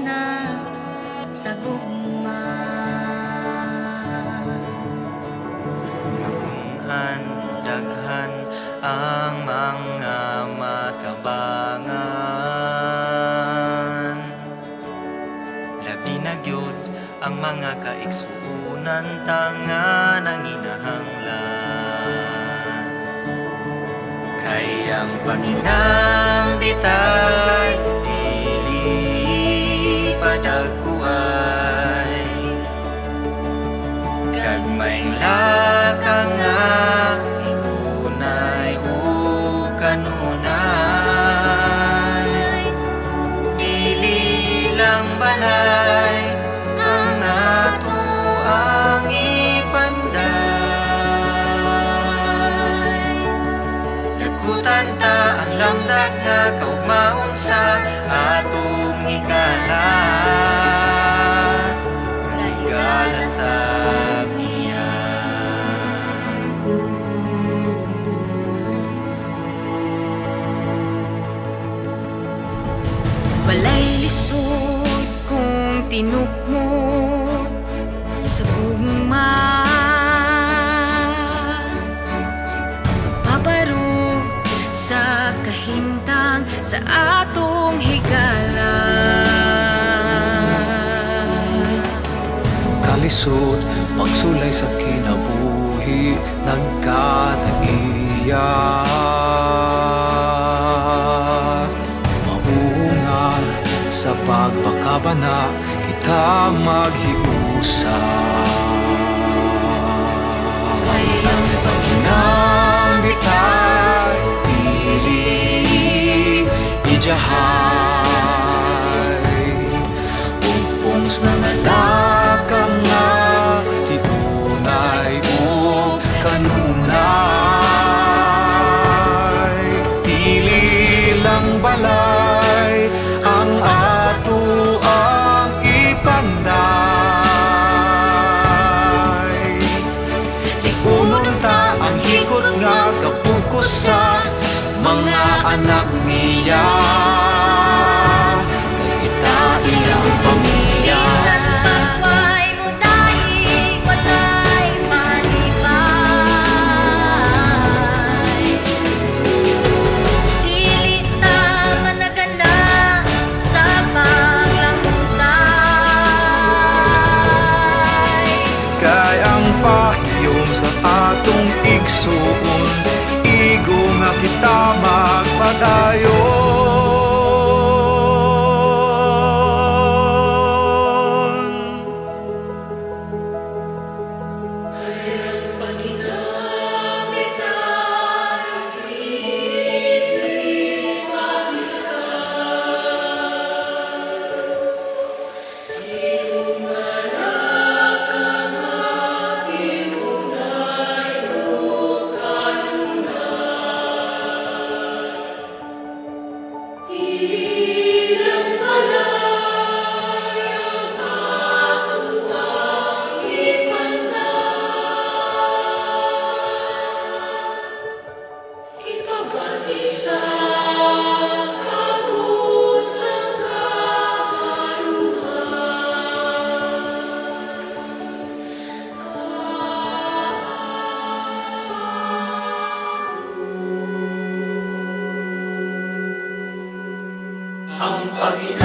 na sa gugma. Mapunan daghan ang mga matabangan, labi na gyud ang mga kaigsuunan tanga ng inahanglan. Kay ang Panginang bitay dili padaguay, kag may lakang nga tigunay o kanunay. Dili lang balay ang ato ang ipanday. Dagutan ta ang lamdag nga kaugmaon sa atong higala, higala sa niya. Walay lisod kung tinukmot sa gugma, pagpaparog sa kahimtang sa atong higala. Kalisod, pagsulay sa kinabuhi, nagkadaiya. Maunga sa pagpakabana, kita maghiusa. Ang Panginang bitay dili ijahay, pungpong sa mga lakang nga tigunay o kanunay. Dili lang balay ang ato ang ipanday. Liunon ta ang hikot nga kapungkos sa mga anak niya. Kay kita iyang pamilya. Bisan pagway mo dahil walay mahalipay, dili ta managana sa paglangutay. Kay ang pahiyom sa atong igsuon, igo nga kita magpadayon. Sa kabusang kaharuhan. Ang Panginoon